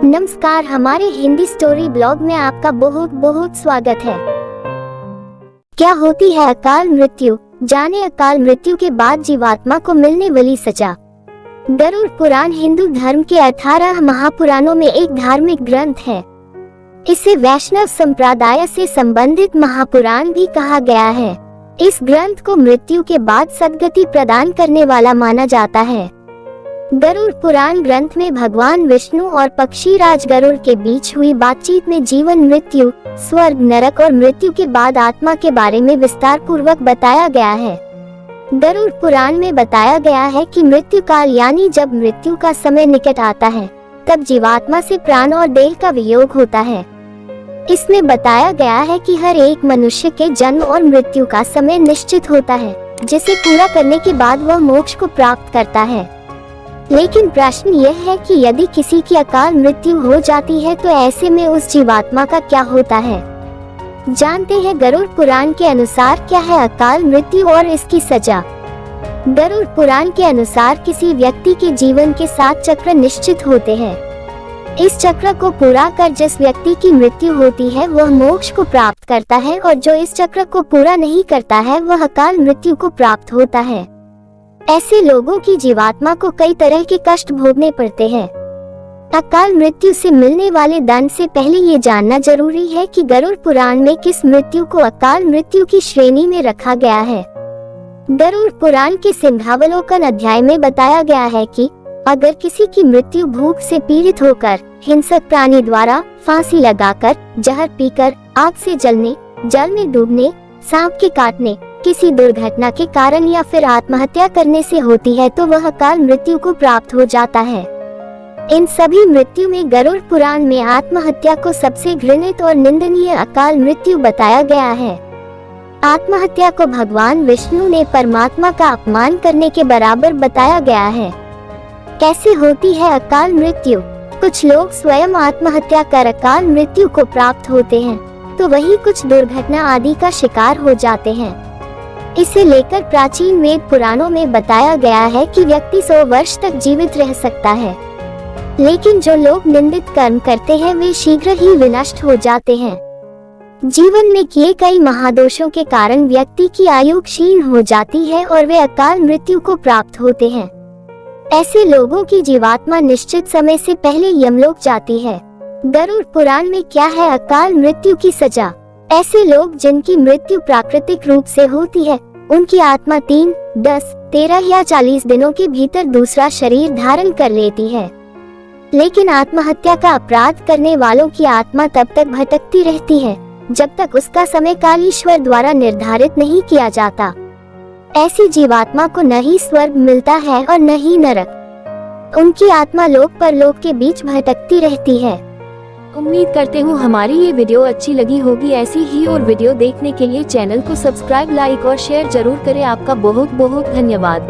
नमस्कार, हमारे Hindi story blog में आपका बहुत बहुत स्वागत है। क्या होती है अकाल मृत्यु? जाने अकाल मृत्यु के बाद जीवात्मा को मिलने वाली सजा। गरुड़ पुराण हिंदू धर्म के 18 महापुराणों में एक धार्मिक ग्रंथ है। इसे वैष्णव संप्रदाय से संबंधित महापुराण भी कहा गया है। इस ग्रंथ को मृत्यु के बाद सद्गति प्रदान करने वाला माना जाता है। गरुड़ पुराण ग्रंथ में भगवान विष्णु और पक्षीराज गरुड़ के बीच हुई बातचीत में जीवन, मृत्यु, स्वर्ग, नरक और मृत्यु के बाद आत्मा के बारे में विस्तार पूर्वक बताया गया है। गरुड़ पुराण में बताया गया है कि मृत्यु काल यानी जब मृत्यु का समय निकट आता है, तब जीवात्मा से प्राण और देह का वियोग होता है। इसमें बताया गया है कि हर एक मनुष्य के जन्म और मृत्यु का समय निश्चित होता है, जिसे पूरा करने के बाद वह मोक्ष को प्राप्त करता है। लेकिन प्रश्न यह है कि यदि किसी की अकाल मृत्यु हो जाती है तो ऐसे में उस जीवात्मा का क्या होता है। जानते हैं गरुड़ पुराण के अनुसार क्या है अकाल मृत्यु और इसकी सजा। गरुड़ पुराण के अनुसार किसी व्यक्ति के जीवन के 7 चक्र निश्चित होते हैं। इस चक्र को पूरा कर जिस व्यक्ति की मृत्यु होती है वह मोक्ष को प्राप्त करता है, और जो इस चक्र को पूरा नहीं करता है वह अकाल मृत्यु को प्राप्त होता है। ऐसे लोगों की जीवात्मा को कई तरह के कष्ट भोगने पड़ते हैं। अकाल मृत्यु से मिलने वाले दंड से पहले ये जानना जरूरी है कि गरुड़ पुराण में किस मृत्यु को अकाल मृत्यु की श्रेणी में रखा गया है। गरुड़ पुराण के सिंहावलोकन अध्याय में बताया गया है कि अगर किसी की मृत्यु भूख से पीड़ित होकर, हिंसक प्राणी द्वारा फांसी लगाकर, जहर पीकर, आग से जलने, जल में डूबने, सांप के काटने, किसी दुर्घटना के कारण या फिर आत्महत्या करने से होती है तो वह अकाल मृत्यु को प्राप्त हो जाता है। इन सभी मृत्यु में गरुड़ पुराण में आत्महत्या को सबसे घृणित और निंदनीय अकाल मृत्यु बताया गया है। आत्महत्या को भगवान विष्णु ने परमात्मा का अपमान करने के बराबर बताया गया है। कैसे होती है अकाल मृत्यु? कुछ लोग स्वयं आत्महत्या कर अकाल मृत्यु को प्राप्त होते हैं, तो वही कुछ दुर्घटना आदि का शिकार हो जाते हैं। इसे लेकर प्राचीन वेद पुराणों में बताया गया है कि व्यक्ति 100 वर्ष तक जीवित रह सकता है, लेकिन जो लोग निंदित कर्म करते हैं वे शीघ्र ही विनष्ट हो जाते हैं। जीवन में किए कई महादोषों के कारण व्यक्ति की आयु क्षीण हो जाती है और वे अकाल मृत्यु को प्राप्त होते हैं। ऐसे लोगों की जीवात्मा निश्चित समय से पहले यमलोक जाती है। गरुड़ पुराण में क्या है अकाल मृत्यु की सजा? ऐसे लोग जिनकी मृत्यु प्राकृतिक रूप से होती है, उनकी आत्मा 3, 10, 13 या 40 दिनों के भीतर दूसरा शरीर धारण कर लेती है। लेकिन आत्महत्या का अपराध करने वालों की आत्मा तब तक भटकती रहती है जब तक उसका समय काल ईश्वर द्वारा निर्धारित नहीं किया जाता। ऐसी जीवात्मा को न ही स्वर्ग मिलता है और न ही नरक। उनकी आत्मा लोक परलोक के बीच भटकती रहती है। उम्मीद करते हूँ हमारी ये वीडियो अच्छी लगी होगी। ऐसी ही और वीडियो देखने के लिए चैनल को सब्सक्राइब, लाइक और शेयर जरूर करें। आपका बहुत बहुत धन्यवाद।